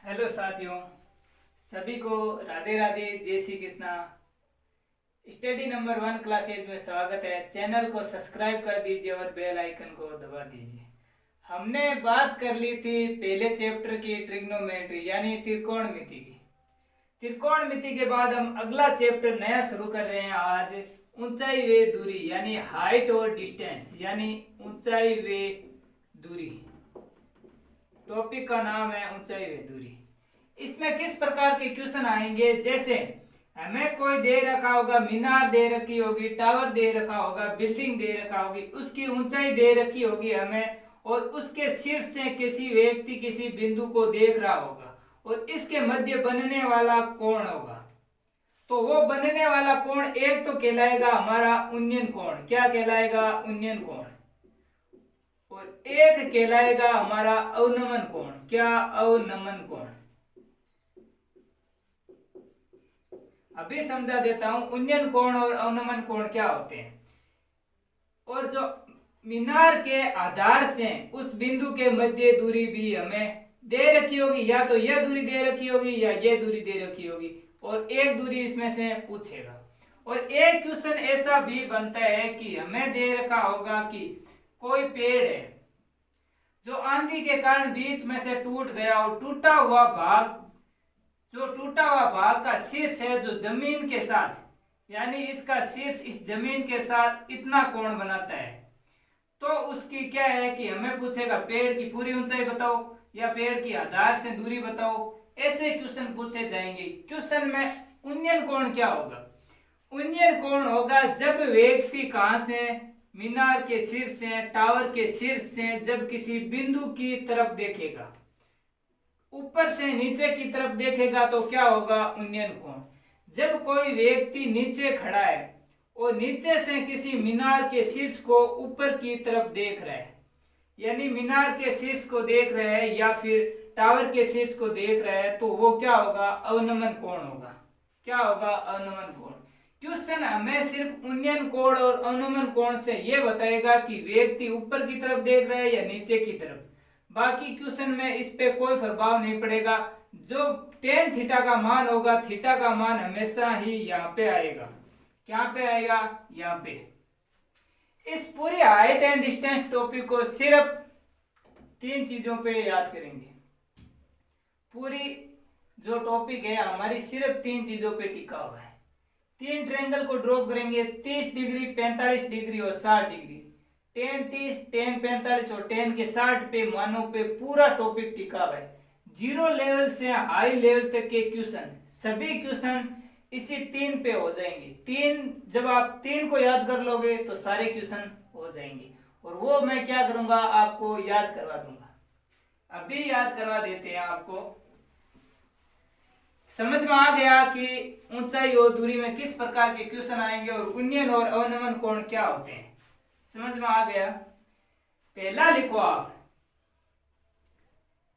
Hello साथियों, सभी को राधे राधे, जय Shri Krishna. Study number 1 classes में स्वागत है। चैनल को सब्सक्राइब कर दीजिए और बेल आइकन को दबा दीजिए। हमने बात कर ली थी पहले चैप्टर की ट्रिग्नोमेट्री यानी त्रिकोणमिति की। त्रिकोणमिति के बाद हम अगला चैप्टर नया शुरू कर रहे हैं आज, ऊंचाई व दूरी यानी हाइट और डिस्टेंस यानी ऊंचाई व दूरी। टॉपिक का नाम है ऊंचाई व दूरी। इसमें किस प्रकार के क्वेश्चन आएंगे, जैसे हमें कोई दे रखा होगा, मीनार दे रखी होगी, टावर दे रखा होगा, बिल्डिंग दे रखा होगी, उसकी ऊंचाई दे रखी होगी हमें, और उसके शीर्ष से किसी व्यक्ति किसी बिंदु को देख रहा होगा और इसके मध्य बनने वाला कोण होगा। तो वो बनने वाला कोण एक तो कहलाएगा हमारा उन्नयन कोण। क्या कहलाएगा? उन्नयन कोण। और एक कहलाएगा हमारा अवनमन कोण। क्या? अवनमन कोण। अभी समझा देता हूं उन्नयन कोण और अवनमन कोण क्या होते हैं। और जो मीनार के आधार से उस बिंदु के मध्य दूरी भी हमें दे रखी होगी, या तो यह दूरी दे रखी होगी या यह दूरी दे रखी होगी, और एक दूरी इसमें से पूछेगा। और एक क्वेश्चन ऐसा भी बनता है कि हमें दे रखा होगा कि कोई पेड़ है जो आंधी के कारण बीच में से टूट गया, और टूटा हुआ भाग का शीर्ष है जो जमीन के साथ, यानी इसका शीर्ष इस जमीन के साथ इतना कोण बनाता है। तो उसकी क्या है कि हमें पूछेगा पेड़ की पूरी ऊंचाई बताओ या पेड़ की आधार से दूरी बताओ। ऐसे क्वेश्चन पूछे जाएंगे। क्वेश्चन में उन्नयन कोण क्या होगा? उन्नयन कोण होगा जब व्यक्ति कहां से, मीनार के शीर्ष से, टावर के शीर्ष से जब किसी बिंदु की तरफ देखेगा, ऊपर से नीचे की तरफ देखेगा तो क्या होगा? उन्नयन कोण। जब कोई व्यक्ति नीचे खड़ा है और नीचे से किसी मीनार के शीर्ष को ऊपर की तरफ देख रहा है, यानी मीनार के शीर्ष को देख रहा है या फिर टावर के शीर्ष को देख रहा है, तो वो क्या होगा? अवनमन कोण होगा। क्या होगा? अवनमन कोण। क्वेश्चन हमें सिर्फ उन्नयन कोण और अवनमन कोण से यह बताएगा कि व्यक्ति ऊपर की तरफ देख रहा है या नीचे की तरफ। बाकी क्वेश्चन में इस पे कोई प्रभाव नहीं पड़ेगा। जो टेन थीटा का मान होगा, थीटा का मान हमेशा ही यहाँ पे आएगा। क्या पे आएगा? यहाँ पे। इस पूरी हाइट एंड डिस्टेंस टॉपिक को सिर्फ 3 चीजों पे याद करेंगे। पूरी जो टॉपिक है हमारी सिर्फ 3 चीजों पे टिका हुआ है। 3 ट्रायंगल को ड्रॉ करेंगे, 30 डिग्री, 45 डिग्री और 60 डिग्री। टेन 30, टेन 45 और टेन के 60 पे मानों पे पूरा टॉपिक टिका हुआ है। 0 लेवल से हाई लेवल तक के क्वेश्चन, सभी क्वेश्चन इसी 3 पे हो जाएंगे। 3 जब आप 3 को याद कर लोगे तो सारे क्वेश्चन हो जाएंगे, और वो मैं क्या करूंगा? आपको याद करवा दूंगा। अभी याद करवा देते हैं आपको। समझ में आ गया कि ऊंचाई और दूरी में किस प्रकार के क्वेश्चन आएंगे और उन्नयन और अवनमन कोण क्या होते हैं? समझ में आ गया। पहला लिखो आप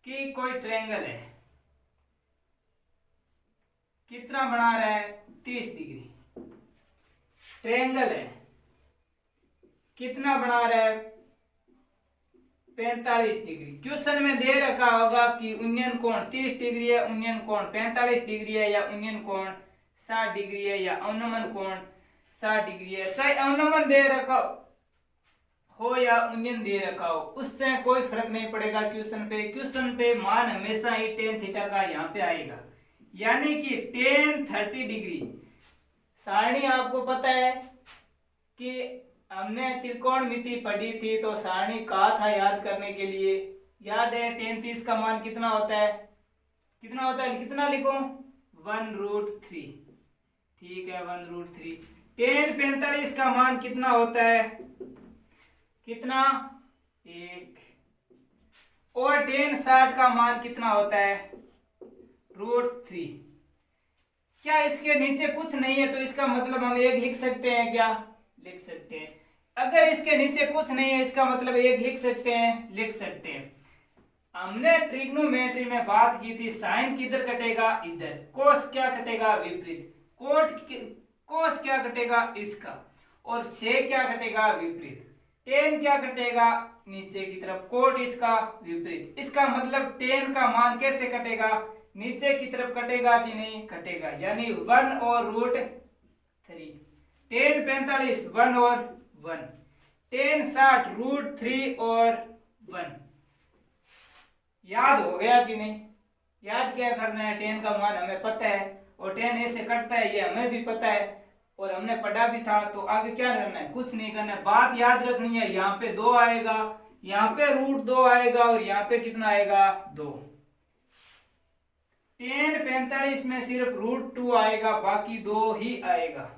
कि कोई ट्रायंगल है, कितना बना रहा है? 30 डिग्री। ट्रायंगल है, कितना बना रहा है? 45 डिग्री। क्वेश्चन में दे रखा होगा कि उन्नयन कोण 30 डिग्री है, उन्नयन कोण 45 डिग्री है, या उन्नयन कोण 60 डिग्री है, या अवनमन कोण 60 डिग्री है। चाहे अवनमन दे रखा हो या उन्नयन दे रखा हो, उससे कोई फर्क नहीं पड़ेगा। क्वेश्चन पे मान हमेशा ही टेन थीटा का यहाँ पे आएगा, यानी कि टेन 30 डिग्री। सारणी आपको पता है कि हमने त्रिकोणमिति पढ़ी थी, तो सारणी कहा था याद करने के लिए। याद है टेन 30 का मान कितना होता है? कितना होता है? कितना लिखो? 1√3। ठीक है, 1√3। टेन 45 का मान कितना होता है? कितना? 1। और टेन 60 का मान कितना होता है? √3। क्या इसके नीचे कुछ नहीं है तो इसका मतलब हम 1 लिख सकते हैं? क्या लिख सकते हैं? अगर इसके नीचे कुछ नहीं है इसका मतलब 1 लिख सकते हैं? लिख सकते हैं। हमने ट्रिग्नोमेट्री में बात की थी, साइन किधर कटेगा? इधर। कोस क्या कटेगा? विपरीत। कोस क्या कटेगा? इसका। और से क्या कटेगा? विपरीत। टेन क्या कटेगा? नीचे की तरफ, कोट इसका विपरीत। इसका मतलब tan का मान कैसे कटेगा, नीचे की तरफ कटेगा कि नहीं कटेगा, यानी 1 और √3। tan 45 1 और 1, tan 60 √3 और 1। याद हो गया कि नहीं, याद क्या करना है, tan का मान हमें पता है और tan ऐसे कटता है ये हमें भी पता है और हमने पढ़ा भी था। तो आगे क्या करना है, कुछ नहीं करना है, बात याद रखनी है। यहाँ पे 2 आएगा, यहाँ पे √2 आएगा और यहाँ पे कितना आएगा 2। tan 45 में सिर्फ √2 आएगा, बाकी 2 ही आएगा।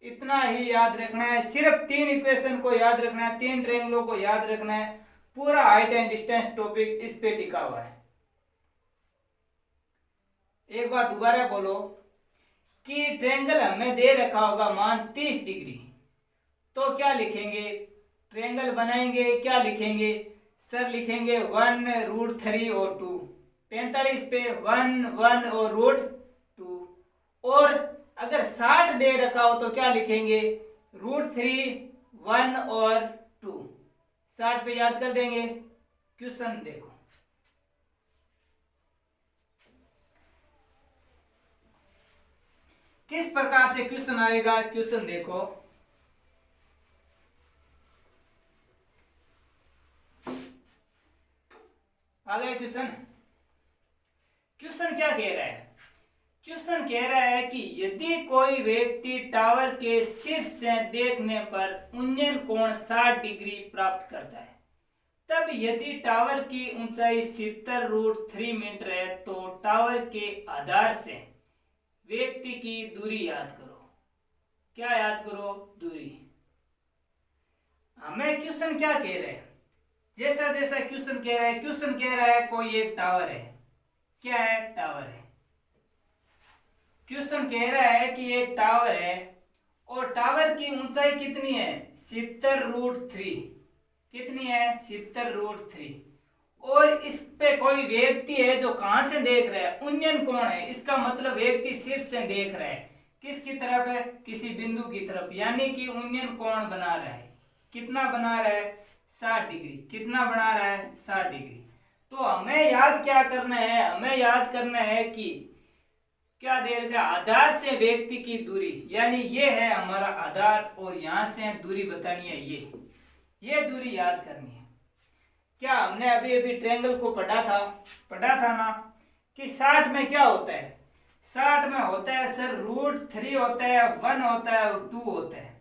इतना ही याद रखना है, सिर्फ 3 इक्वेशन को याद रखना है, 3 ट्रायंगलों को याद रखना है। पूरा हाइट एंड डिस्टेंस टॉपिक इस पे टिका हुआ है। एक बार दोबारा बोलो कि ट्रायंगल हमें दे रखा होगा मान 30 डिग्री, तो क्या लिखेंगे, ट्रायंगल बनाएंगे क्या लिखेंगे सर, लिखेंगे 1 √3 और 2। 45 पे 1 1 और √2। और अगर 60 दे रखा हो तो क्या लिखेंगे, √3 1 और 2। 60 पे याद कर देंगे। क्वेश्चन देखो, किस प्रकार से क्वेश्चन आएगा, क्वेश्चन देखो। आ गया क्वेश्चन। क्वेश्चन क्या कह रहा है, क्वेश्चन कह रहा है कि यदि कोई व्यक्ति टावर के शीर्ष से देखने पर उन्नयन कोण 60 डिग्री प्राप्त करता है, तब यदि टावर की ऊंचाई 70 √3 मीटर है तो टावर के आधार से व्यक्ति की दूरी याद करो। क्या याद करो, दूरी। हमें क्वेश्चन क्या कह रहे हैं, जैसा जैसा क्वेश्चन कह रहा है, क्वेश्चन कह रहा है कोई एक टावर है। क्या है, टावर है। क्वेश्चन कह रहा है कि एक टावर है और टावर की ऊंचाई कितनी है, 70 √3। कितनी है, 70 √3। और इस पे कोई व्यक्ति है जो कहां से देख रहा है, उन्नयन कोण है। इसका मतलब व्यक्ति शीर्ष से देख रहा है, किसकी तरफ है, किसी बिंदु की तरफ, यानी कि उन्नयन कोण बना रहा है। कितना बना रहा है, 60 डिग्री। कितना बना रहा है, 60 डिग्री। तो हमें याद क्या करना है, हमें याद करना है कि क्या दे रखा, आधार से व्यक्ति की दूरी, यानी ये है हमारा आधार और यहां से दूरी बतानी है, ये दूरी याद करनी है। क्या हमने अभी अभी ट्रायंगल को पढ़ा था ना कि 60 में क्या होता है, 60 में होता है सर √3 होता है, 1 होता है और 2 होता है।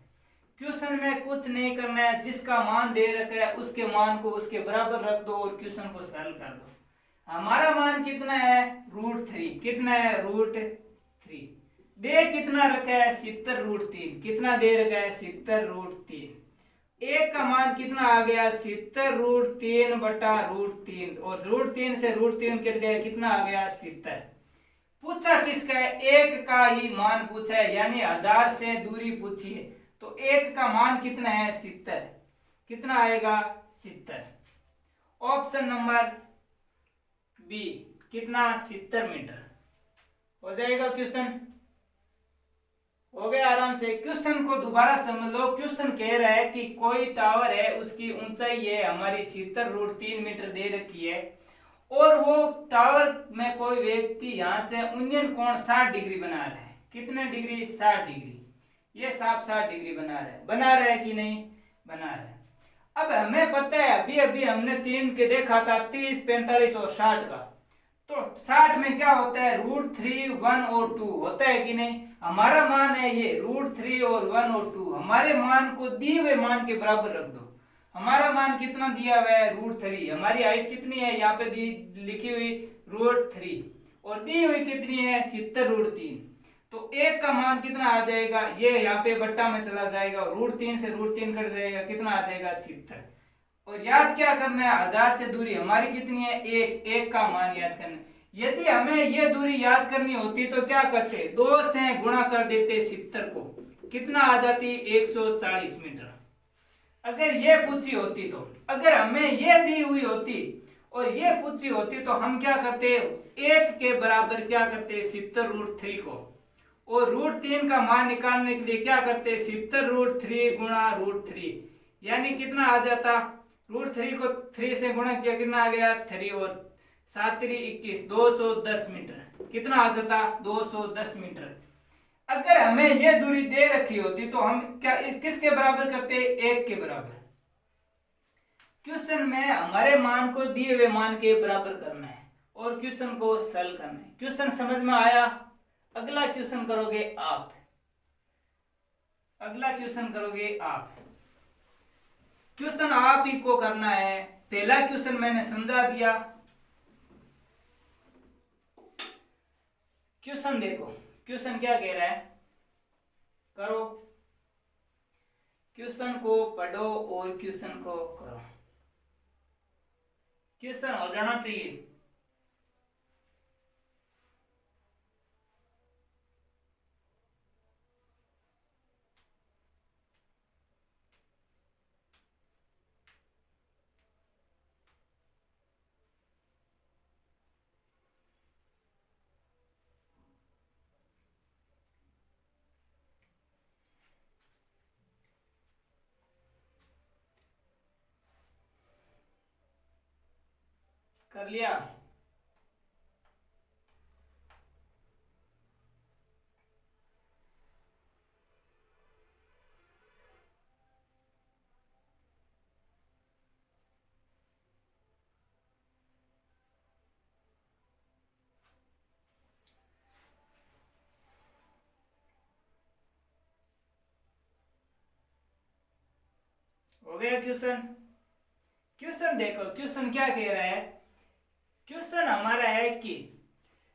क्वेश्चन में कुछ नहीं करना है, जिसका मान दे रखा है उसके मान को उसके बराबर रख दो और क्वेश्चन को सॉल्व कर दो। हमारा मान कितना है, √3। कितना है, √3। दे कितना रखा है, 70 √3। कितना दे रखा है, 70 √3। एक का मान कितना आ गया, 70 √3 बटा √3 और √3 से √3 कट गया, कितना आ गया, 70। पूछा किसका है, एक का ही मान पूछा है, यानी आधार से दूरी पूछी है। तो एक का मान कितना है, 70। कितना आएगा, 70। ऑप्शन नंबर बी, कितना, 70 मीटर हो जाएगा। क्वेश्चन हो गया आराम से। क्वेश्चन को दोबारा समझ लो। क्वेश्चन कह रहा है कि कोई टावर है, उसकी ऊंचाई है हमारी 70 √3 मीटर दे रखी है और वो टावर में कोई व्यक्ति यहां से उन्नयन कोण 60 डिग्री बना रहा है। कितने डिग्री, 60 डिग्री। ये 60 डिग्री बना रहा है कि नहीं, बना रहा है। अब हमें पता है, अभी अभी हमने 3 के देखा था, 30 45 और 60 का। तो 60 में क्या होता है, √3 1 और 2 होता है कि नहीं। हमारा मान है ये √3 और 1 और 2। हमारे मान को दिए हुए मान के बराबर रख दो। हमारा मान कितना दिया हुआ है, √3। हमारी हाइट कितनी है, यहाँ पे लिखी हुई √3 और दी हुई कितनी है, 70 √3। तो एक का मान कितना आ जाएगा, ये यहाँ पे बट्टा में चला जाएगा और √3 से √3 कट जाएगा, कितना आ जाएगा, 70। और याद क्या करना है, आधार से दूरी हमारी कितनी है, एक का मान याद करना है। यदि हमें ये दूरी याद करनी होती तो क्या करते, 2 से गुणा कर देते 70 को, कितना आ जाती, 140 मीटर। अगर ये पूछी होती तो, अगर हमें ये दी हुई होती और ये पूछी होती तो हम क्या करते, 1 के बराबर क्या करते, 70 √3 को, और √3 का मान निकालने के लिए क्या करते, 70 √3 गुणा √3, यानी कितना आ जाता, √3 को 3 से गुणा किया, कितना आ गया 3 और 7 3 21, 210 मीटर। कितना आ जाता 210 मीटर। अगर हमें यह दूरी दे रखी होती तो हम क्या किसके बराबर करते, 1 के बराबर। क्वेश्चन में हमारे मान को दिए हुए मान के बराबर करना है और क्वेश्चन को सॉल्व करना है। क्वेश्चन समझ में आया? अगला क्वेश्चन करोगे आप, अगला क्वेश्चन करोगे आप। क्वेश्चन आप ही को करना है। पहला क्वेश्चन मैंने समझा दिया। क्वेश्चन देखो, क्वेश्चन क्या कह रहा है, करो। क्वेश्चन को पढ़ो और क्वेश्चन को करो। क्वेश्चन हो जाना चाहिए। कर लिया? हो गया क्वेश्चन? क्वेश्चन देखो, क्वेश्चन क्या कह रहा है। क्वेश्चन हमारा है कि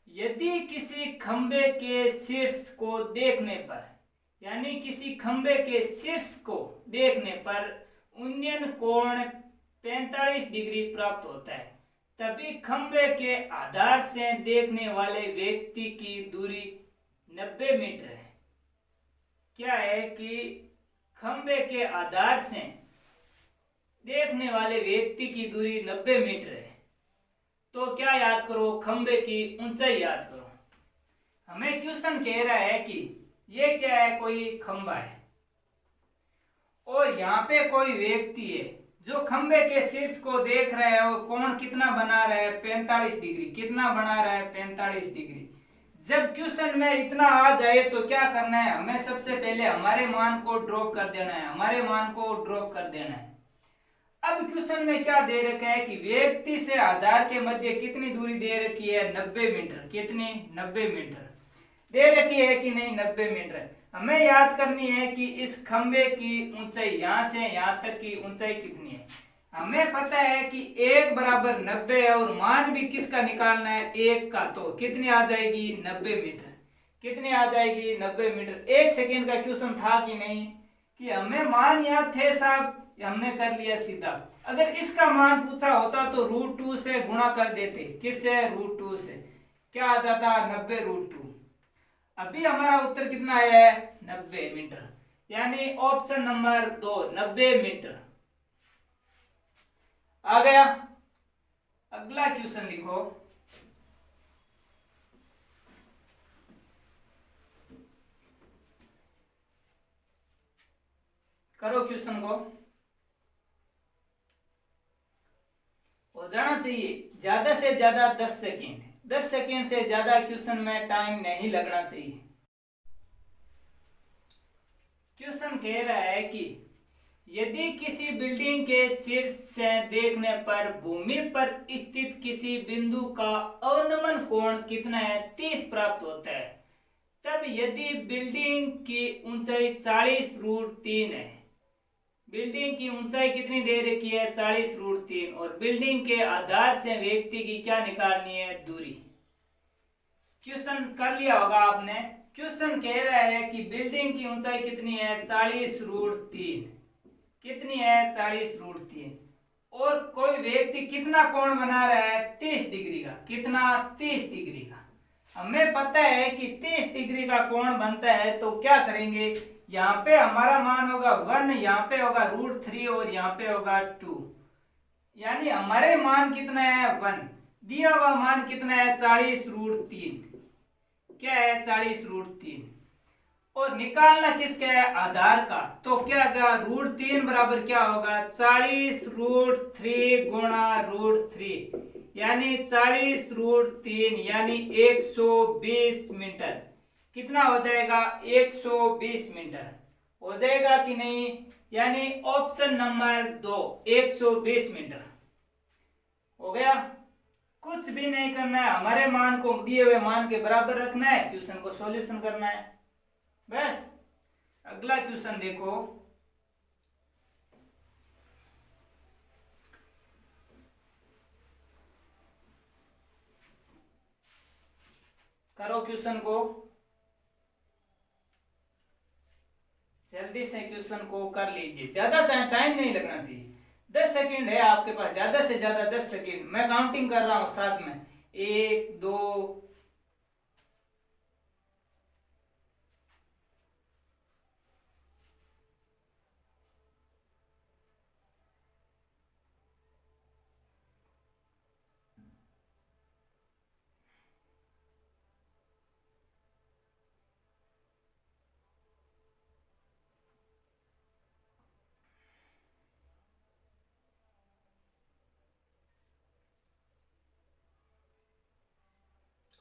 यदि किसी खंबे के शीर्ष को देखने पर, यानी किसी खंबे के शीर्ष को देखने पर उन्नयन कोण 45 डिग्री प्राप्त होता है, तभी खंबे के आधार से देखने वाले व्यक्ति की दूरी 90 मीटर है। क्या है कि खंबे के आधार से देखने वाले व्यक्ति की दूरी 90 मीटर है। तो क्या याद करो, खंबे की ऊंचाई याद करो। हमें क्वेश्चन कह रहा है कि ये क्या है, कोई खंबा है और यहाँ पे कोई व्यक्ति है जो खंबे के शीर्ष को देख रहा है और कोण कितना बना रहा है, 45 डिग्री। कितना बना रहा है, 45 डिग्री। जब क्वेश्चन में इतना आ जाए तो क्या करना है, हमें सबसे पहले हमारे मान को ड्रॉप कर देना है, हमारे मान को ड्रॉप कर देना है। अब क्वेश्चन में क्या दे रखा है कि व्यक्ति से आधार के मध्य कितनी दूरी दे रखी है, 90 मीटर। कितनी, 90 मीटर दे रखी है कि नहीं, 90 मीटर। हमें याद करनी है कि इस खंबे की ऊंचाई यहां से यहां तक की ऊंचाई कितनी है। हमें पता है कि 1 बराबर 90 है और मान भी किसका निकालना है, 1 का। तो कितनी आ जाएगी, 90 मीटर। कितनी आ जाएगी, 90 मीटर। 1 सेकेंड का क्वेश्चन था कि नहीं, कि हमें मान याद थे साहब, हमने कर लिया सीधा। अगर इसका मान पूछा होता तो √2 से गुणा कर देते। किससे, √2 से। क्या आ जाता, 90 √2। अभी हमारा उत्तर कितना आया है, 90 मीटर। यानी ऑप्शन नंबर 2 90 मीटर आ गया। अगला क्वेश्चन लिखो। करो क्वेश्चन को, हो जाना चाहिए ज्यादा से ज्यादा 10 सेकेंड। 10 सेकेंड से ज्यादा क्वेश्चन में टाइम नहीं लगना चाहिए। क्वेश्चन कह रहा है कि यदि किसी बिल्डिंग के शीर्ष से देखने पर भूमि पर स्थित किसी बिंदु का अवनमन कोण कितना है, 30 प्राप्त होता है, तब यदि बिल्डिंग की ऊंचाई 40 √3 है। बिल्डिंग की ऊंचाई कितनी दे रखी है, 40 √3, और बिल्डिंग के आधार से व्यक्ति की क्या निकालनी है, दूरी। क्वेश्चन कर लिया होगा आपने। क्वेश्चन कह रहा है कि बिल्डिंग की ऊंचाई कितनी है, 40 √3। कितनी है, 40 √3, और कोई व्यक्ति कितना कोण बना रहा है, 30 डिग्री का। कितना, 30 डिग्री का। हमें पता है कि 30 डिग्री का कोण बनता है, तो क्या करेंगे, यहाँ पे हमारा मान होगा 1, यहाँ पे होगा √3 और यहाँ पे होगा 2। यानी हमारे मान कितना है, 1। दिया हुआ मान कितना है, 40 √3। क्या है, 40 √3। और निकालना किसका है, आधार का। तो क्या होगा, √3 बराबर क्या होगा, 40√3 गुणा √3, यानी 40√3 यानी 120 मीटर। कितना हो जाएगा, 120 मीटर हो जाएगा कि नहीं, यानी ऑप्शन नंबर 2 120 मीटर हो गया। कुछ भी नहीं करना है, हमारे मान को दिए हुए मान के बराबर रखना है, क्वेश्चन को सॉल्यूशन करना है बस। अगला क्वेश्चन देखो, करो क्वेश्चन को, जल्दी से क्वेश्चन को कर लीजिए, ज्यादा टाइम नहीं लगना चाहिए। 10 सेकंड है आपके पास, ज्यादा से ज्यादा 10 सेकंड। मैं काउंटिंग कर रहा हूं साथ में, 1 2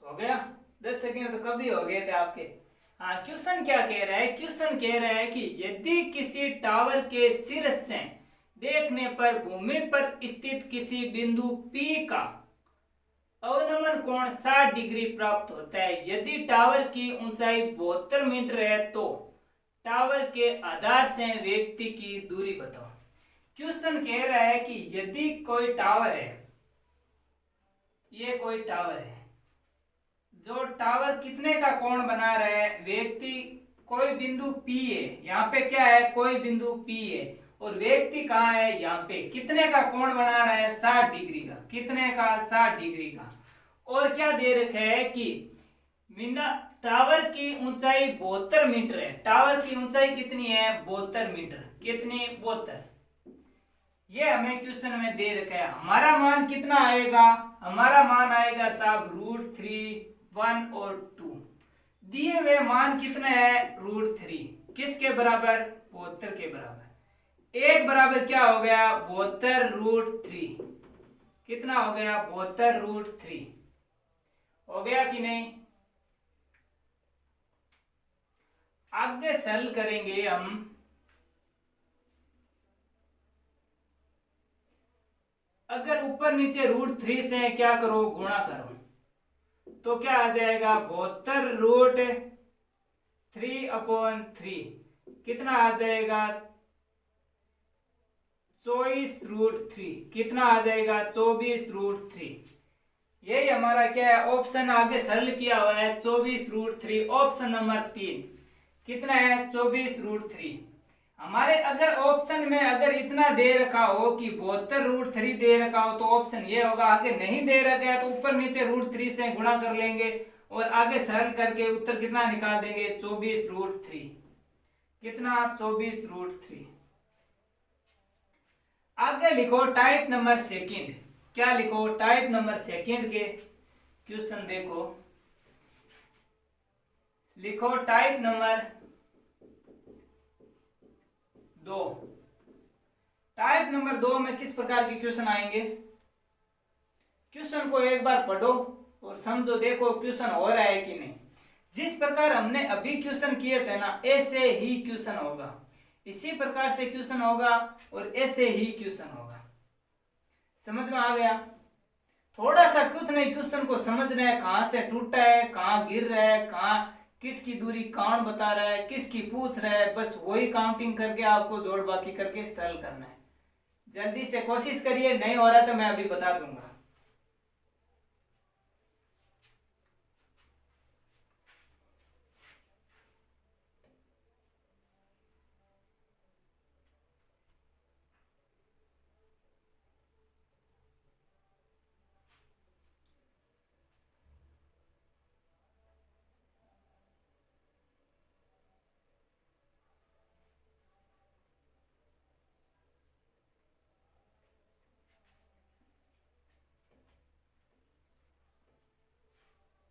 हो गया। 10 सेकंड तो कभी हो गए थे आपके। हाँ, क्वेश्चन क्या कह रहा है, क्वेश्चन कह रहा है कि यदि किसी टावर के शीर्ष से देखने पर भूमि पर स्थित किसी बिंदु P का अवनमन कोण 60 डिग्री प्राप्त होता है, यदि टावर की ऊंचाई 72 मीटर है, तो टावर के आधार से व्यक्ति की दूरी बताओ। क्वेश्चन कह रहा है कि यदि कोई टावर है, ये कोई टावर है, जो टावर कितने का कोण बना रहा है, व्यक्ति कोई बिंदु P है, यहाँ पे क्या है, कोई बिंदु P है, और व्यक्ति कहाँ है, यहाँ पे कितने का कोण बना रहा है, 60 डिग्री का। कितने का, 60 डिग्री का। और क्या दे रखा है कि मीना टावर की ऊंचाई 72 मीटर है। टावर की ऊंचाई कितनी है, 72 मीटर। कितनी, 72। ये हमें क्वेश्चन में दे रखा है। हमारा मान कितना आएगा, हमारा मान आएगा साहब √3, 1 और 2। दिए हुए मान कितने है, √3 किसके बराबर, 72 के बराबर। एक बराबर क्या हो गया, 72√3। कितना हो गया, 72√3 हो गया कि नहीं। आगे सरल करेंगे हम। अगर ऊपर नीचे √3 से क्या करो, गुणा करो, तो क्या आ जाएगा, 72√3/3 कितना आ जाएगा, 24√3। कितना आ जाएगा, 24√3। यही हमारा क्या है, ऑप्शन आगे सरल किया हुआ है, 24√3, ऑप्शन नंबर 3। कितना है, 24√3। हमारे अगर ऑप्शन में अगर इतना दे रखा हो कि 72√3 दे रखा हो, तो ऑप्शन ये होगा। आगे नहीं दे रखा है तो ऊपर नीचे √3 से गुणा कर लेंगे और आगे सरल करके उत्तर कितना निकाल देंगे, 24√3। कितना, 24√3। आगे लिखो टाइप नंबर सेकंड। क्या लिखो, टाइप नंबर सेकंड के क्वेश्चन देखो, लिखो टाइप नंबर 2। टाइप नंबर 2 में किस प्रकार के क्वेश्चन आएंगे, क्वेश्चन को एक बार पढ़ो और समझो, देखो क्वेश्चन हो रहा है कि नहीं। जिस प्रकार हमने अभी क्वेश्चन किए थे ना, ऐसे ही क्वेश्चन होगा, इसी प्रकार से क्वेश्चन होगा और ऐसे ही क्वेश्चन होगा। समझ में आ गया। थोड़ा सा कुछ नहीं, क्वेश्चन को समझना है, कहां से टूटा है, कहां गिर रहा है, कहां किसकी दूरी कौन बता रहा है, किसकी पूछ रहा है, बस वही काउंटिंग करके आपको जोड़ बाकी करके सरल करना है। जल्दी से कोशिश करिए, नहीं हो रहा तो मैं अभी बता दूंगा।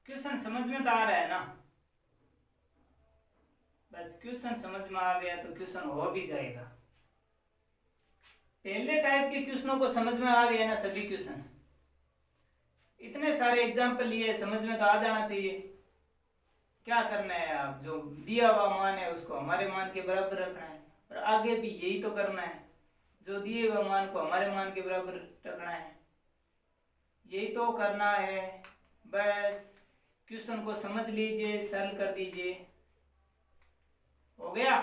क्वेश्चन समझ में तो आ रहा है ना। बस क्वेश्चन समझ में आ गया तो क्वेश्चन हो भी जाएगा। पहले टाइप के क्वेश्चनों को समझ में आ गया ना सभी क्वेश्चन, इतने सारे एग्जाम्पल लिए, समझ में तो आ जाना चाहिए। क्या करना है, आप जो दिया हुआ मान है उसको हमारे मान के बराबर रखना है, और आगे भी यही तो करना है, जो दिए हुए मान को हमारे मान के बराबर रखना है, यही तो करना है। बस क्वेश्चन को समझ लीजिए, सरल कर दीजिए, हो गया।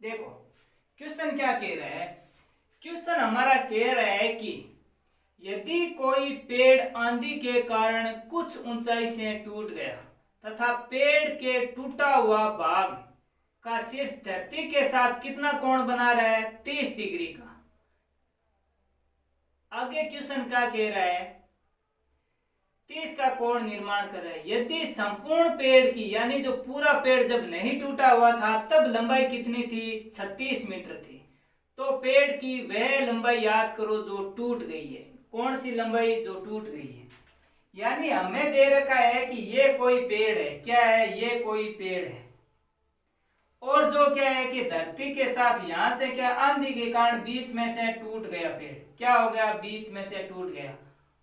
देखो क्वेश्चन क्या कह रहा है, क्वेश्चन हमारा कह रहा है कि यदि कोई पेड़ आंधी के कारण कुछ ऊंचाई से टूट गया तथा पेड़ के टूटा हुआ भाग का शीर्ष धरती के साथ कितना कोण बना रहा है, 30 डिग्री का। आगे क्वेश्चन क्या कह रहा है, 30 का कोण निर्माण कर रहा है। यदि संपूर्ण पेड़ की, यानी जो पूरा पेड़ जब नहीं टूटा हुआ था तब लंबाई कितनी थी, 36 मीटर थी, तो पेड़ की वह लंबाई याद करो जो टूट गई है। कौन सी लंबाई, जो टूट गई है। यानी हमें दे रखा है कि ये कोई पेड़ है, क्या है, ये कोई पेड़ है, और जो क्या है कि धरती के साथ यहां से क्या आंधी के कारण बीच में से टूट गया पेड़, क्या हो गया, बीच में से टूट गया,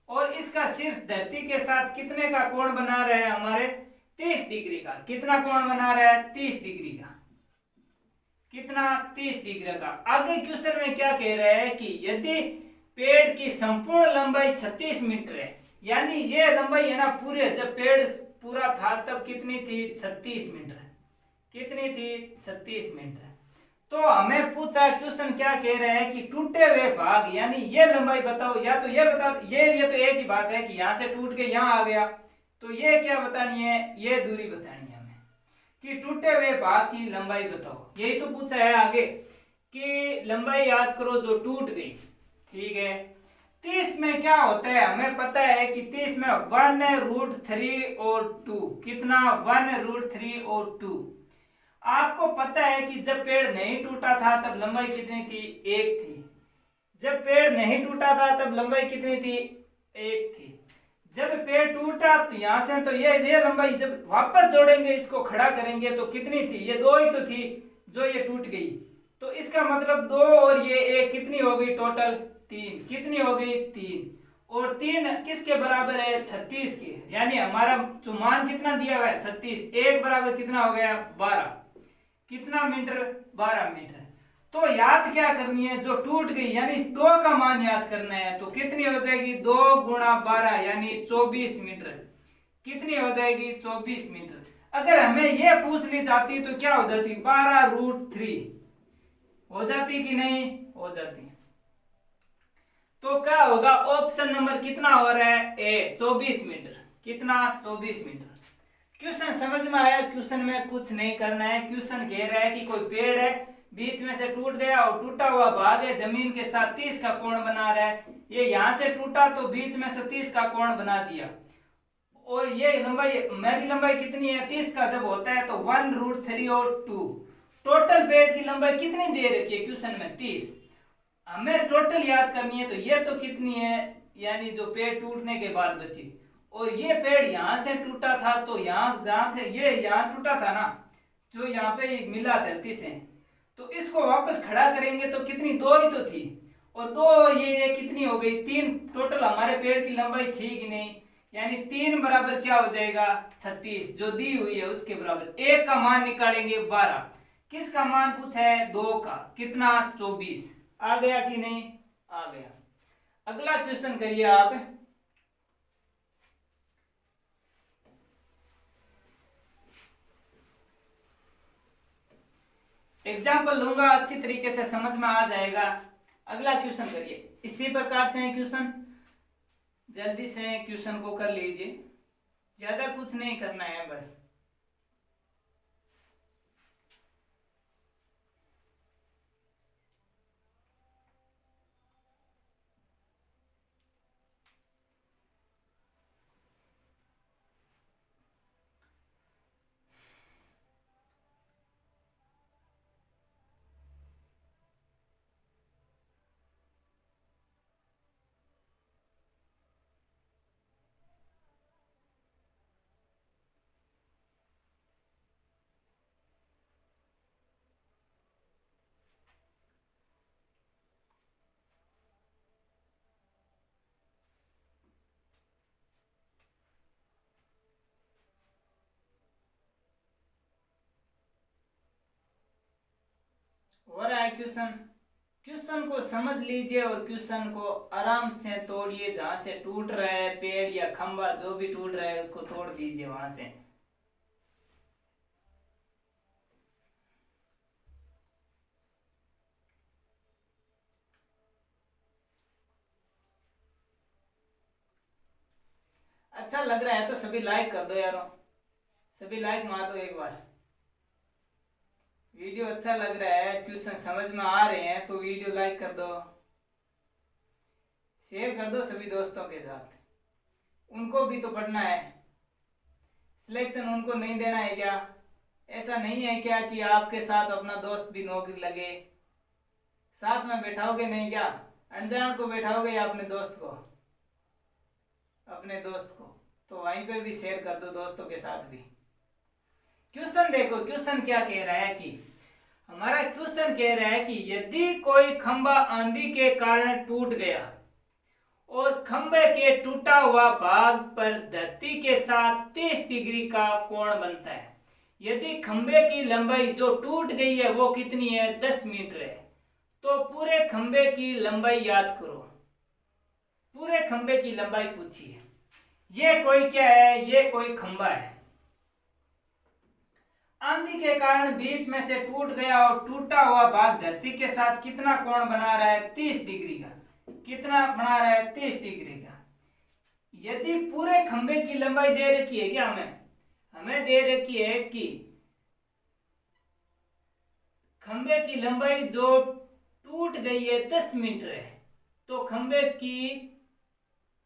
और इसका शीर्ष धरती के साथ कितने का कोण बना रहा है, हमारे 30 डिग्री का। कितना कोण बना रहा है, 30 डिग्री का। कितना, 30 डिग्री का। आगे क्वेश्चन में क्या कह रहा है कि यदि पेड़ की संपूर्ण लंबाई 36 मीटर है, यानी ये लंबाई है ना पूरे, जब पेड़ पूरा था तब कितनी थी, 36 मीटर। कितनी थी, 36 मीटर। तो हमें पूछा, क्वेश्चन क्या कह रहे हैं कि टूटे हुए भाग, यानी ये लंबाई बताओ, या तो ये बता, ये तो एक ही बात है कि यहां से टूट के यहां आ गया, तो ये क्या बतानी है, ये दूरी बतानी है हमें, कि टूटे हुए भाग की लंबाई बताओ। यही तो पूछा है आगे कि लंबाई याद करो जो टूट गई, ठीक है। 30 में क्या होता है, हमें पता है कि 30 में 1√3 और 2, कितना, 1√3 और 2। आपको पता है कि जब पेड़ नहीं टूटा था तब लंबाई कितनी थी, 1 थी। जब पेड़ नहीं टूटा था तब लंबाई कितनी थी, 1 थी। जब पेड़ टूटा तो यहां से, तो ये लंबाई जब वापस जोड़ेंगे, इसको खड़ा करेंगे तो कितनी थी, ये 2 ही तो थी जो ये टूट गई, तो इसका मतलब 2 और ये 1 कितनी हो गई, टोटल 3। कितनी हो गई, 3। और 3 किसके बराबर है, 36 के। यानी हमारा जो मान कितना दिया हुआ है, 36, 1 बराबर कितना हो गया, 12। कितना मीटर, 12 मीटर। तो याद क्या करनी है, जो टूट गई, यानी इस 2 का मान याद करना है, तो कितनी हो जाएगी, 2 गुणा 12 यानी 24 मीटर। कितनी हो जाएगी, 24 मीटर। अगर हमें यह पूछ ली जाती तो क्या हो जाती, 12√3 हो जाती कि नहीं, हो जाती। तो क्या होगा, ऑप्शन नंबर कितना हो रहा है, ए, 24 मीटर। कितना, 24 मीटर। क्वेश्चन समझ में आया, क्वेश्चन में कुछ नहीं करना है। क्वेश्चन कह रहा है कि कोई पेड़ है, बीच में से टूट गया और टूटा हुआ भाग है जमीन के साथ 30 का कोण बना रहा है। ये यहां से टूटा तो बीच में से 30 का कोण बना दिया, और ये लंबाई, मेरी लंबाई कितनी है, 30 का जब होता है तो 1√3 और 2। टोटल पेड़ की लंबाई कितनी दे रखी है क्वेश्चन में, 30। हमें टोटल याद करनी है, तो ये तो कितनी है, यानी जो पेड़ टूटने के बाद बची, और ये पेड़ यहां से टूटा था तो यहां जहां थे, ये यहां टूटा था ना, जो यहाँ पे मिला धरती से, तो इसको वापस खड़ा करेंगे तो कितनी, 2 ही तो थी, और 2 और ये कितनी हो गई, 3। टोटल हमारे पेड़ की लंबाई थी कि नहीं, यानी 3 बराबर क्या हो जाएगा, 36, जो दी हुई है उसके बराबर। 1 का मान निकालेंगे, 12। किसका मान पूछा है, 2 का। कितना, 24। आ गया कि नहीं, आ गया। अगला क्वेश्चन करिए आप। एग्जाम्पल लूंगा, अच्छी तरीके से समझ में आ जाएगा। अगला क्वेश्चन करिए। इसी प्रकार से है क्वेश्चन, जल्दी से क्वेश्चन को कर लीजिए, ज्यादा कुछ नहीं करना है बस। हो रहा है क्वेश्चन। क्वेश्चन को समझ लीजिए और क्वेश्चन को आराम से तोड़िए। जहां से टूट रहा है पेड़ या खंभा, जो भी टूट रहा है उसको तोड़ दीजिए वहां से। अच्छा लग रहा है तो सभी लाइक कर दो यारो, सभी लाइक मार दो एक बार। वीडियो अच्छा लग रहा है, क्वेश्चन समझ में आ रहे हैं तो वीडियो लाइक कर दो, शेयर कर दो सभी दोस्तों के साथ। उनको भी तो पढ़ना है, सिलेक्शन उनको नहीं देना है क्या? ऐसा नहीं है क्या कि आपके साथ अपना दोस्त भी नौकरी लगे? साथ में बैठाओगे नहीं क्या? अनजान को बैठाओगे या अपने दोस्त को? अपने दोस्त को तो वहीं पे भी शेयर कर दो दोस्तों के साथ भी। क्वेश्चन देखो, क्वेश्चन क्या कह रहा है कि हमारा क्वेश्चन कह रहा है कि यदि कोई खंभा आंधी के कारण टूट गया और खंभे के टूटा हुआ भाग पर धरती के साथ 30 डिग्री का कोण बनता है। यदि खंभे की लंबाई जो टूट गई है वो कितनी है? 10 मीटर है। तो पूरे खंभे की लंबाई याद करो। पूरे खंभे की लंबाई पूछी है। ये कोई क्या है? ये कोई खंभा है। आंधी के कारण बीच में से टूट गया और टूटा हुआ भाग धरती के साथ कितना कोण बना रहा है? 30 डिग्री का। कितना बना रहा है? 30 डिग्री का। यदि पूरे खंभे की लंबाई दे रखी है क्या? हमें दे रखी है कि खंभे की लंबाई जो टूट गई है 10 मीटर है। तो खंभे की,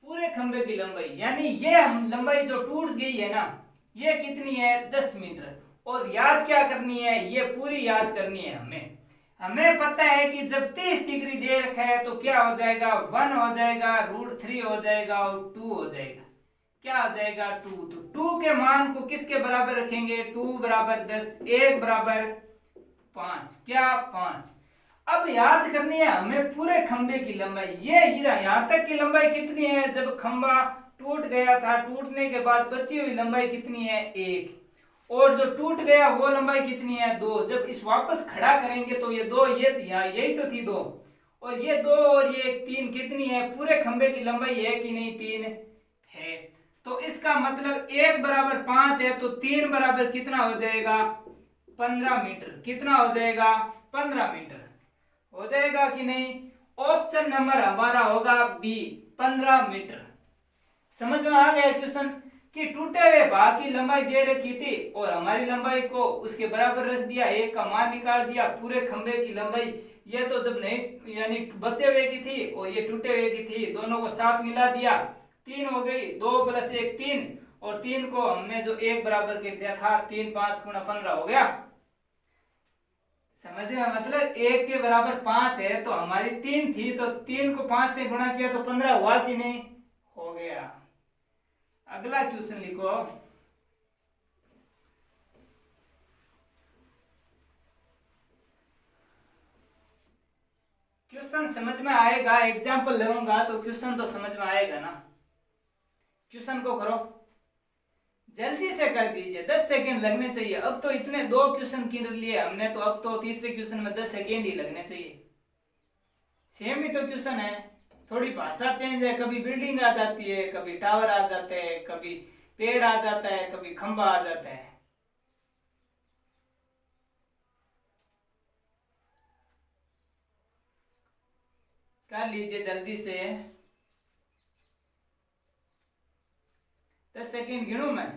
पूरे खंभे की लंबाई यानी ये लंबाई जो टूट गई है ना, ये कितनी है? 10 मीटर। और याद क्या करनी है? ये पूरी याद करनी है हमें। हमें पता है कि जब 30 डिग्री दे रखा है तो क्या हो जाएगा? 1 हो जाएगा, √3 हो जाएगा और 2 हो जाएगा। क्या हो जाएगा? 2। तो 2 के मान को किसके बराबर रखेंगे? 2 बराबर 10, 1 बराबर 5। क्या? 5। अब याद करनी है हमें पूरे खंबे की लंबाई। ये यहां तक की लंबाई कितनी है? जब खंबा टूट गया था, टूटने के बाद बची हुई लंबाई कितनी है? 1। और जो टूट गया वो लंबाई कितनी है? 2। जब इस वापस खड़ा करेंगे तो ये 2, ये यही तो थी 2, और ये 2 और ये 3 कितनी है? पूरे खंबे की लंबाई है कि नहीं? 3 है। तो इसका मतलब 1 बराबर 5 है, तो 3 बराबर कितना हो जाएगा? 15 मीटर। कितना हो जाएगा? 15 मीटर हो जाएगा कि नहीं? ऑप्शन नंबर हमारा होगा बी, 15 मीटर। समझ में आ गया क्वेश्चन कि टूटे हुए भाग की लंबाई दे रखी थी और हमारी लंबाई को उसके बराबर रख दिया, 1 का मान निकाल दिया। पूरे खंबे की लंबाई ये तो जब नहीं यानी बचे हुए की थी और ये टूटे हुए की थी, दोनों को साथ मिला दिया, 3 हो गई। 2 + 1 3, और 3 को हमने जो 1 बराबर कर दिया था, 3 5 × 15 हो गया। समझ में? मतलब 1 के बराबर 5 है तो हमारी 3 थी, तो 3 को 5 से गुणा किया तो 15 हुआ कि नहीं? हो गया। अगला क्वेश्चन लिखो। क्वेश्चन समझ में आएगा, एग्जाम्पल लूंगा तो क्वेश्चन तो समझ में आएगा ना। क्वेश्चन को करो, जल्दी से कर दीजिए, 10 सेकंड लगने चाहिए। अब तो इतने 2 क्वेश्चन के लिए हमने, तो अब तो तीसरे क्वेश्चन में 10 सेकंड ही लगने चाहिए। सेम ही तो क्वेश्चन है, थोड़ी भाषा चेंज है। कभी बिल्डिंग आ जाती है, कभी टावर आ जाते हैं, कभी पेड़ आ जाता है, कभी खंबा आ जाता है। कर लीजिए जल्दी से, 10 सेकंड गिनूं मैं?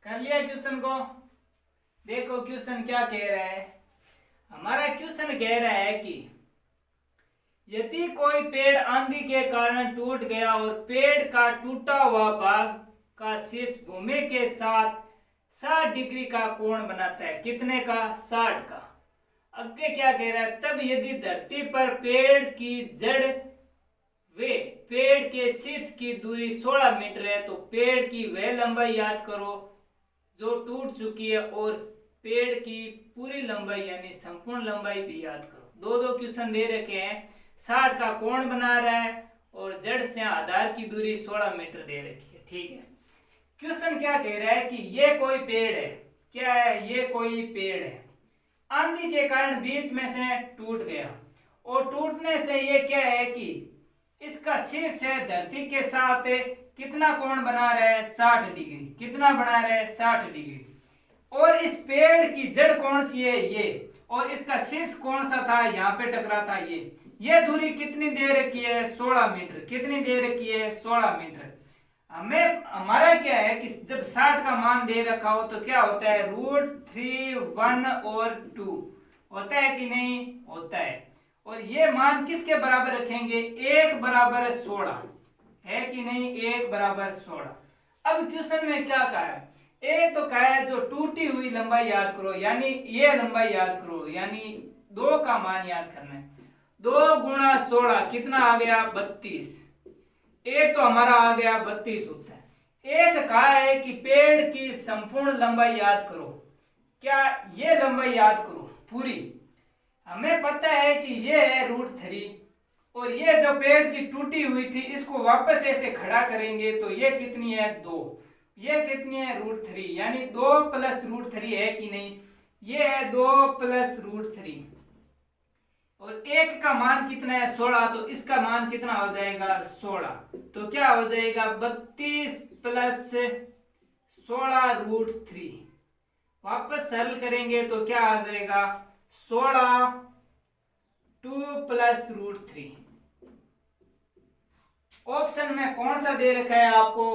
कर लिया क्वेश्चन को? देखो क्वेश्चन क्या कह रहा है। हमारा क्वेश्चन कह रहा है कि यदि कोई पेड़ आंधी के कारण टूट गया और पेड़ का टूटा हुआ भाग का शीर्ष भूमि के साथ 60 डिग्री का कोण बनाता है। कितने का? 60 का। आगे क्या कह रहा है, तब यदि धरती पर पेड़ की जड़ वे पेड़ के शीर्ष की दूरी 16 मीटर है तो पेड़ की वह लंबाई याद करो जो टूट चुकी है और पेड़ की पूरी लंबाई यानी संपूर्ण लंबाई भी याद करो। दो क्वेश्चन दे रखे हैं। 60 का कोण बना रहा है और जड़ से आधार की दूरी 16 मीटर दे रखी है। ठीक है, क्वेश्चन क्या कह रहा है कि ये कोई पेड़ है। क्या है? ये कोई पेड़ है, आंधी के कारण बीच में से टूट गया और टूटने से ये क्या है कि इसका शीर्ष है धरती के साथ कितना कोण बना रहा है? 60 डिग्री। कितना बना रहा है? 60 डिग्री। और इस पेड़ की जड़ कौन सी है? ये। और इसका शीर्ष कौन सा था? यहाँ पे टकरा था ये दूरी कितनी दे रखी है? 16 मीटर। कितनी दे रखी है? 16 मीटर। हमें हमारा क्या है कि जब 60 का मान दे रखा हो तो क्या होता है? √3, 1 और 2 होता है कि नहीं? होता है। और ये मान किसके बराबर रखेंगे? 1 बराबर 16 है कि नहीं? 1 बराबर 16। अब क्वेश्चन में क्या कहा है? एक तो कहा है जो टूटी हुई लंबाई याद करो, यानी ये लंबाई याद करो, यानी 2 का मान याद करना है। 2 गुणा 16 कितना आ गया? 32। एक तो हमारा आ गया 32 होता है। एक कहा है कि पेड़ की संपूर्ण लंबाई याद करो। क्या? ये लंबाई याद करो पूरी। हमें पता है कि ये है √3 और ये जो पेड़ की टूटी हुई थी इसको वापस ऐसे खड़ा करेंगे तो ये कितनी है? 2। ये कितनी है? √3, यानी 2 + √3 है कि नहीं? ये है 2 + √3 और एक का मान कितना है? 16, तो इसका मान कितना हो जाएगा? 16। तो क्या हो जाएगा? 32 + 16 √3। वापस सरल करेंगे तो क्या आ जाएगा? 16 2 + √3। ऑप्शन में कौन सा दे रखा है आपको?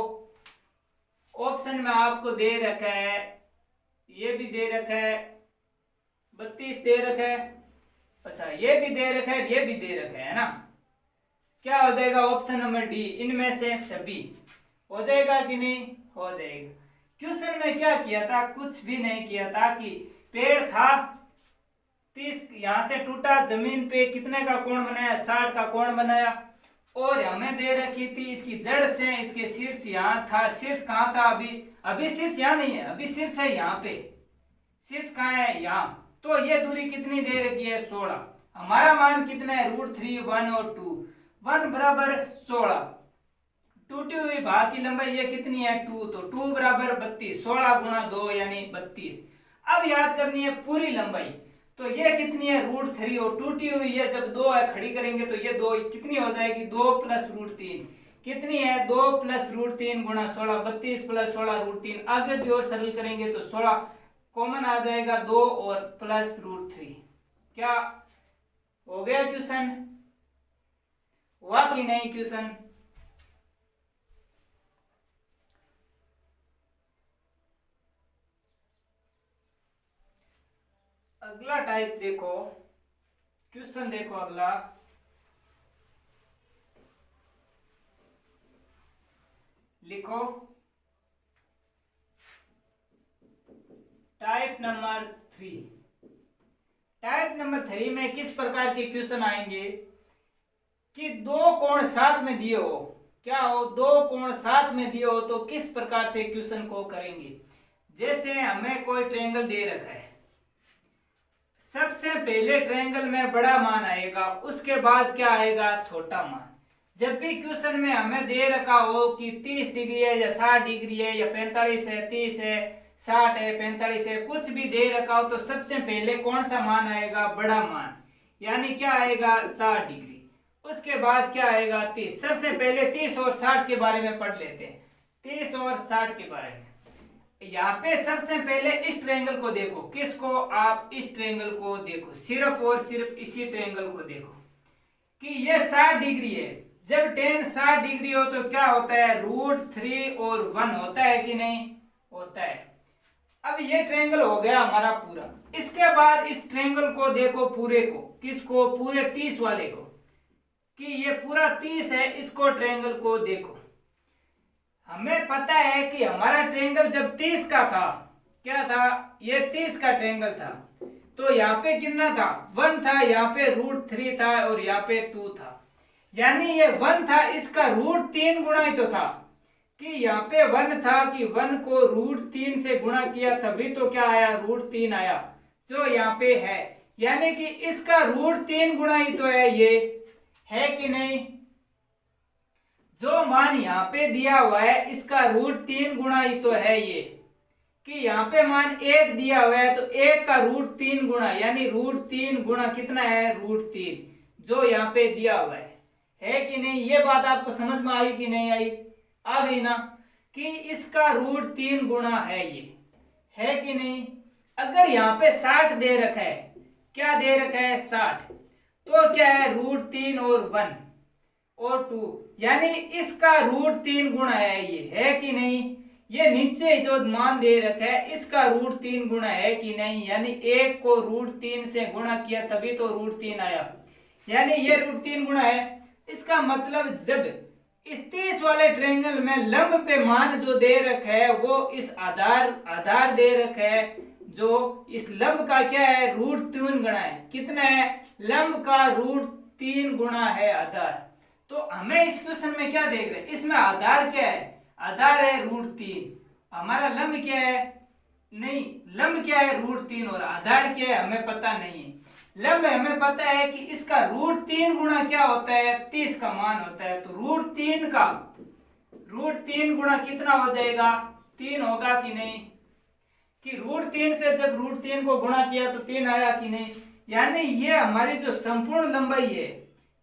ऑप्शन में आपको दे रखा है, ये भी दे रखा है, 32 दे रखा है, अच्छा ये भी दे रखा है, ये भी दे रखा है ना। क्या हो जाएगा? ऑप्शन नंबर डी, इनमें से सभी। हो जाएगा कि नहीं? हो जाएगा। क्वेश्चन में क्या किया था? कुछ भी नहीं किया था कि पेड़ था 30, यहां से टूटा, जमीन पे कितने का कोण बनाया? 60 का कोण बनाया और हमें दे रखी थी इसकी जड़ से इसके शीर्ष यहाँ था। शीर्ष कहाँ था? अभी शीर्ष यहाँ नहीं है, अभी शीर्ष है यहाँ पे। शीर्ष कहाँ है? यहाँ। तो ये दूरी कितनी दे रखी है? 16। हमारा मान कितना है? √3, 1 और 2। 1 बराबर 16। टूटी हुई भाग की लंबाई ये कितनी है? 2, तो 2 बराबर 32। 16 गुणा 2 यानी 32। अब याद करनी है पूरी लंबाई, तो ये कितनी है? √3 और टूटी हुई है जब 2 है खड़ी करेंगे तो ये 2 कितनी हो जाएगी? 2 + √3 कितनी है? 2 + √3 गुणा 16, 32 + 16 √3। आगे भी और सरल करेंगे तो 16 कॉमन आ जाएगा 2 और प्लस √3। क्या हो गया? क्वेश्चन हुआ कि नहीं? क्वेश्चन अगला टाइप देखो, क्वेश्चन देखो अगला। लिखो टाइप नंबर 3। टाइप नंबर 3 में किस प्रकार के क्वेश्चन आएंगे कि 2 कोण साथ में दिए हो। क्या हो? 2 कोण साथ में दिए हो तो किस प्रकार से क्वेश्चन को करेंगे। जैसे हमें कोई ट्रायंगल दे रखा है, सबसे पहले ट्रायंगल में बड़ा मान आएगा, उसके बाद क्या आएगा? छोटा मान। जब भी क्वेश्चन में हमें दे रखा हो कि 30 डिग्री है या 60 डिग्री है या 45 है, 30 है, 60 है, 45 है, कुछ भी दे रखा हो तो सबसे पहले कौन सा मान आएगा? बड़ा मान, यानी क्या आएगा? 60 डिग्री। उसके बाद क्या आएगा? 30। सबसे पहले 30 और 60 के बारे में पढ़ लेते हैं। 30 और 60 के बारे में यहाँ पे सबसे पहले इस ट्रायंगल को देखो। किसको? आप इस ट्रायंगल को देखो, सिर्फ और सिर्फ इसी ट्रायंगल को देखो कि ये 60 डिग्री है। जब tan 60 डिग्री हो तो क्या होता है? √3 और 1 होता है कि नहीं? होता है। अब ये ट्रायंगल हो गया हमारा पूरा। इसके बाद इस ट्रायंगल को देखो पूरे को, किसको, पूरे 30 वाले को, कि ये पूरा 30 है, इसको ट्रायंगल को देखो। हमें पता है कि हमारा ट्रायंगल जब 30 का था, क्या था, ये 30 का ट्रायंगल था, तो यहाँ पे कितना था, 1 था, यहाँ पे √3 था और यहाँ पे 2 था, यानी ये 1 था, इसका √3 गुणा ही तो था, कि यहाँ पे 1 था कि 1 को √3 से गुणा किया तभी तो क्या आया, √3 आया, जो यहाँ पे है, यानी कि इसका √3 गुणा ही तो है ये, है कि नहीं। जो मान यहाँ पे दिया हुआ है इसका √3 गुणा ही तो है ये, कि यहाँ पे मान 1 दिया हुआ है तो 1 का √3 गुणा, यानी √3 गुणा कितना है, √3, जो यहाँ पे दिया हुआ है कि नहीं। ये बात आपको समझ में आई कि नहीं आई, आ गई ना, कि इसका √3 गुणा है ये, है कि नहीं। अगर यहाँ पे 60 दे रखा है, क्या दे रखा है, 60, तो क्या है, √3 और 1 और 2, यानी इसका √3 गुणा है ये, है कि नहीं। ये नीचे जो मान दे रखा है इसका √3 गुणा है कि नहीं, यानी 1 को √3 से गुणा किया तभी तो √3 आया, यानी ये √3 गुणा है। इसका मतलब जब इस 30 वाले ट्रायंगल में लंब पे मान जो दे रखा है वो इस आधार दे रखा है, जो इस लंब का क्या है, √3 गुणा है, कितना है, लंब का √3 गुणा है आधार। तो हमें इस क्वेश्चन में क्या देख रहे हैं, इसमें आधार क्या है, आधार है √3, हमारा लंब क्या है, नहीं, लंब क्या है, √3, और आधार क्या है हमें पता नहीं है। लंब हमें पता है कि इसका √3 गुणा क्या होता है, 30 का मान होता है, तो √3 का √3 गुणा कितना हो जाएगा, 3 होगा कि नहीं, कि √3 से जब √3 को गुणा किया तो 3 आया कि नहीं, यानी ये हमारी जो संपूर्ण लंबाई है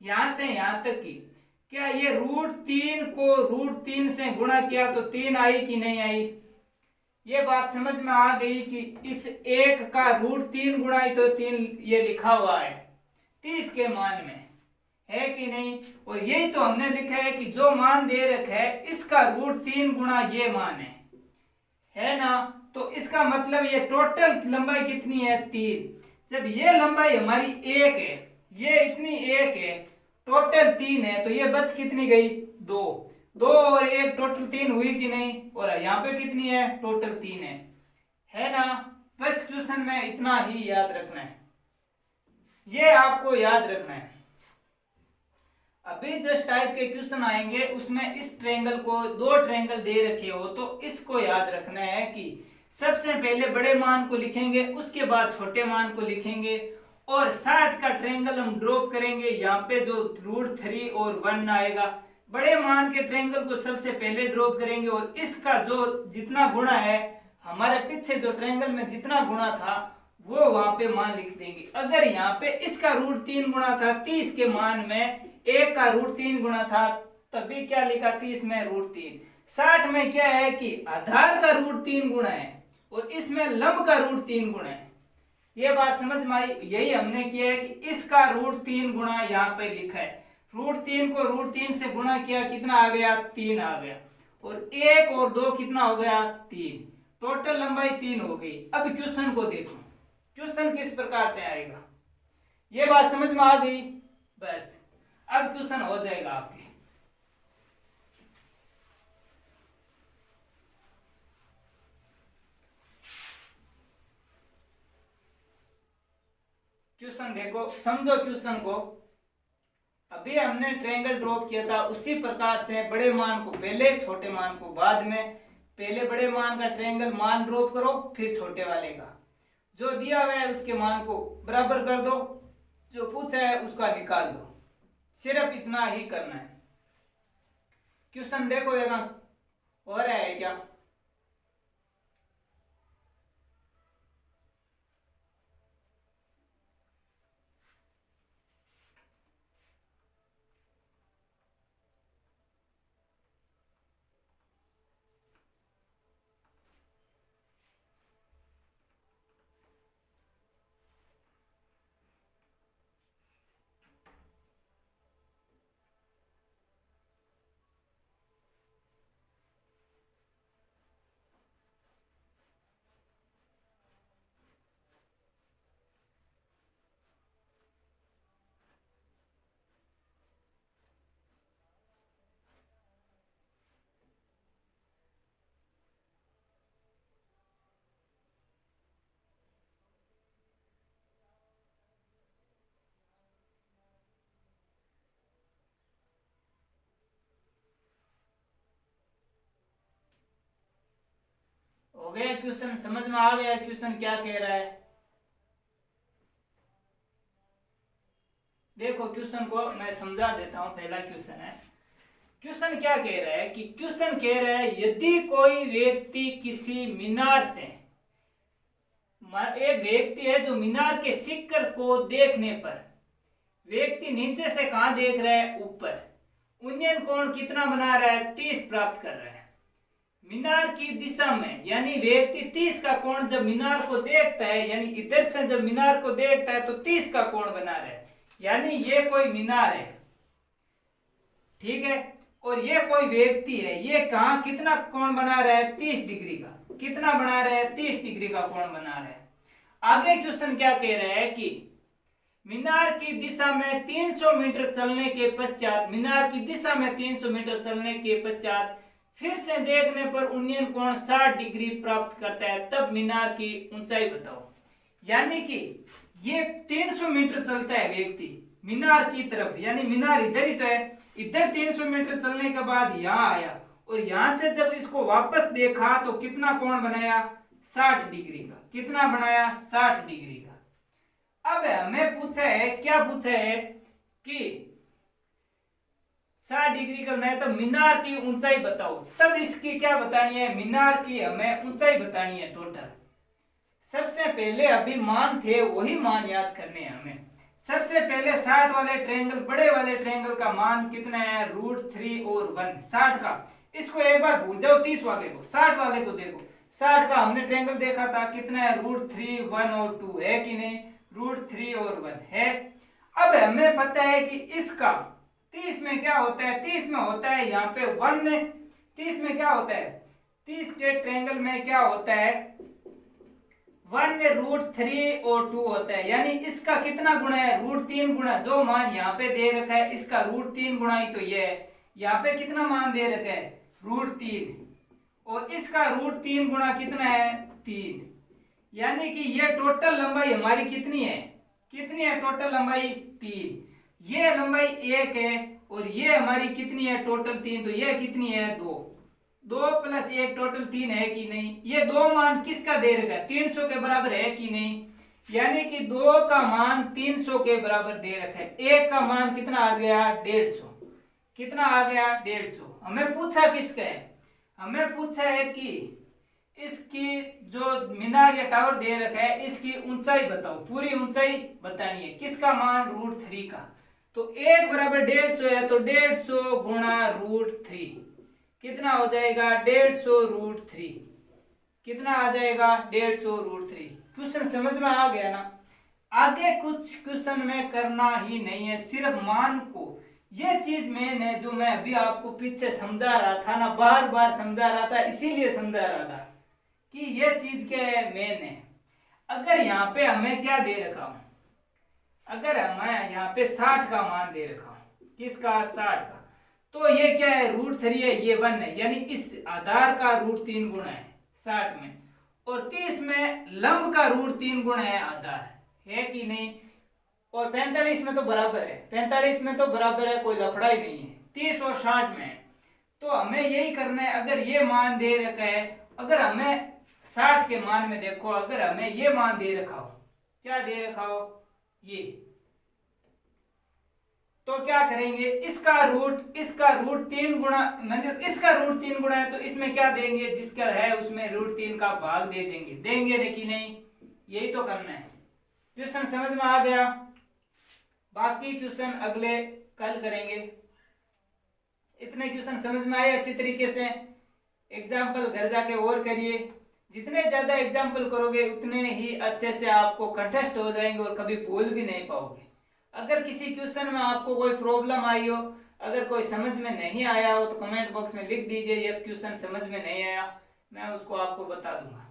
यहां से यहां तक की, क्या ये √3 को √3 से गुणा किया तो 3 आई कि नहीं आई। ये बात समझ में आ गई कि इस 1 का √3 गुणा ही तो 3 ये लिखा हुआ है 30 के मान में, है कि नहीं। और यही तो हमने लिखा है कि जो मान दे रखा है इसका √3 गुणा ये मान है ना। तो इसका मतलब ये टोटल लंबाई कितनी है, 3। जब ये लंबाई हमारी 1 है, ये इतनी 1 है, टोटल 3 है, तो ये बच कितनी गई, 2 और 1 टोटल 3 हुई कि नहीं, और यहाँ पे कितनी है, टोटल 3 है ना। बस क्वेश्चन में इतना ही याद रखना है, ये आपको याद रखना है। अभी जिस टाइप के क्वेश्चन आएंगे उसमें इस ट्रायंगल को, 2 ट्रायंगल दे रखे हो तो इसको याद रखना है कि सबसे पहले बड़े मान को लिखेंगे, उसके बाद छोटे मान को लिखेंगे, और 60 का ट्रायंगल हम ड्रॉप करेंगे, यहाँ पे जो √3 और 1 आएगा, बड़े मान के ट्रायंगल को सबसे पहले ड्रॉप करेंगे, और इसका जो जितना गुणा है, हमारे पीछे जो ट्रायंगल में जितना गुणा था वो वहां पे मान लिख देंगे। अगर यहाँ पे इसका √3 गुणा था 30 के मान में, 1 का √3 गुणा था, तभी क्या लिखा, 30 में √3। 60 में क्या है कि आधार का √3 गुणा है और इसमें लंब का √3 गुणा है। ये बात समझ में आई, यही हमने किया है कि इसका √3 गुणा यहाँ पे लिखा है, √3 को √3 से गुणा किया, कितना आ गया, 3 आ गया, और 1 और 2 कितना हो गया, 3, टोटल लंबाई 3 हो गई। अब क्वेश्चन को देखो, क्वेश्चन किस प्रकार से आएगा, ये बात समझ में आ गई। बस अब क्वेश्चन हो जाएगा आपके। क्वेश्चन देखो, समझो क्वेश्चन को। अभी हमने ट्रायंगल ड्रॉप किया था, उसी प्रकार से बड़े मान को पहले, छोटे मान को बाद में। पहले बड़े मान का ट्रायंगल मान ड्रॉप करो, फिर छोटे वाले का जो दिया हुआ है उसके मान को बराबर कर दो, जो पूछा है उसका निकाल दो, सिर्फ इतना ही करना है। क्वेश्चन देखो देखा हो रहा है क्या, हो गया क्वेश्चन, समझ में आ गया क्वेश्चन क्या कह रहा है? देखो क्वेश्चन को मैं समझा देता हूं। पहला क्वेश्चन है, क्वेश्चन क्या कह रहा है कि क्वेश्चन कह रहा है यदि कोई व्यक्ति किसी मीनार से, एक व्यक्ति है जो मीनार के शिखर को देखने पर, व्यक्ति नीचे से कहां देख रहा है? ऊपर, उन्नयन कोण कितना बना रहा है? 30 प्राप्त कर रहा है। मीनार की दिशा में, यानी व्यक्ति 30 का कोण जब मीनार को देखता है, यानी इधर से जब मीनार को देखता है तो 30 का कोण बना रहा है, यानी ये कोई मीनार है, ठीक है, और ये कोई व्यक्ति है, ये कहां कितना कोण बना रहा है? 30 डिग्री का। कितना बना रहा है? 30 डिग्री का कोण बना रहा है। आगे क्वेश्चन क्या कह रहा है कि मीनार की दिशा में 300 मीटर चलने के पश्चात, मीनार की दिशा में 300 मीटर चलने के पश्चात फिर से देखने पर उन्नयन कोण 60 डिग्री प्राप्त करता है, तब मीनार की ऊंचाई बताओ। यानी कि ये 300 मीटर चलता है व्यक्ति मीनार की तरफ, यानी मीनार इधर ही तो है, इधर 300 मीटर चलने के बाद यहाँ आया और यहां से जब इसको वापस देखा तो कितना कोण बनाया? 60 डिग्री का। कितना बनाया? 60 डिग्री का। अब हमें पूछा है, क्या पूछा है कि 60 डिग्री का बनाया तो मीनार की ऊंचाई बताओ। तब इसकी क्या बतानी है? मीनार की हमें ऊंचाई बतानी है टोटल। सबसे पहले अभी मान थे वही मान याद करने हैं हमें। सबसे पहले 60 वाले ट्रायंगल, बड़े वाले ट्रायंगल का मान कितना है? √3 और 1। 60 का, इसको एक बार भूल जाओ, 30 वाले को, 60 वाले को देखो। 60 का हमने ट्रायंगल देखा था, कितना है? √3, 1 और 2 है कि नहीं? √3 और 1 है। अब हमें पता है कि इसका 30 में क्या होता है? 30 में होता है यहाँ पे 1 ने, 30 में क्या होता है? 30 के ट्रायंगल में क्या होता है? 1 ने √3 और 2 होता है, यानी इसका कितना गुणा है? √3 गुणा, जो मान यहाँ पे दे रखा है इसका √3 गुणा ही तो ये है। यहाँ पे कितना मान दे रखा है? √3, और इसका √3 गुणा कितना है? 3। यानी कि ये टोटल लंबाई हमारी कितनी है? कितनी है टोटल लंबाई? 3। ये लंबाई 1 है और ये हमारी कितनी है? टोटल 3। तो ये कितनी है? 2। 2 + 1 टोटल 3 है कि नहीं? ये 2 मान किसका दे रखा है? 300 के बराबर है कि नहीं? यानी कि 2 का मान 300 के बराबर दे रखा है। 1 का मान कितना आ गया? 150। कितना आ गया? 150। हमें पूछा किसका है? हमें पूछा है कि इसकी जो मीनार या टावर दे रखा है इसकी ऊंचाई बताओ, पूरी ऊंचाई बतानी है। किसका मान? √3 का। तो 1 बराबर 150 है, तो 150 गुणा √3 कितना हो जाएगा? 150 √3 कितना आ जाएगा? 150 √3। क्वेश्चन समझ में आ गया ना? आगे कुछ क्वेश्चन में करना ही नहीं है, सिर्फ मान को, ये चीज मेन है जो मैं अभी आपको पीछे समझा रहा था ना, बार बार समझा रहा था, इसीलिए समझा रहा था कि ये चीज क्या है? मेन है। अगर यहाँ पे हमें क्या दे रखा हूं, अगर हमें यहाँ पे 60 का मान दे रखा हूं, किसका? 60 का, तो ये क्या है? √3 है, ये 1 है, यानी इस आधार का √3 गुणा है 60 में, और 30 में लंब का √3 गुणा है आधार, है कि नहीं? और 45 में तो बराबर है, 45 में तो बराबर है, कोई लफड़ा ही नहीं है। 30 और 60 में, तो हमें यही करना है। अगर ये मान दे रखा है, अगर हमें 60 के मान में देखो, अगर हमें ये मान दे रखा हो, क्या दे रखा हो? ये, तो क्या करेंगे? इसका √3 गुणा, मतलब इसका √3 गुणा है तो इसमें क्या देंगे? जिसका है उसमें √3 का भाग दे देंगे। देंगे कि नहीं? यही तो करना है। क्वेश्चन समझ में आ गया? बाकी क्वेश्चन अगले कल करेंगे। इतने क्वेश्चन समझ में आए अच्छी तरीके से? एग्जाम्पल घर जाके और करिए। जितने ज्यादा एग्जाम्पल करोगे उतने ही अच्छे से आपको कंटेस्ट हो जाएंगे और कभी भूल भी नहीं पाओगे। अगर किसी क्वेश्चन में आपको कोई प्रॉब्लम आई हो, अगर कोई समझ में नहीं आया हो, तो कमेंट बॉक्स में लिख दीजिए ये क्वेश्चन समझ में नहीं आया, मैं उसको आपको बता दूंगा।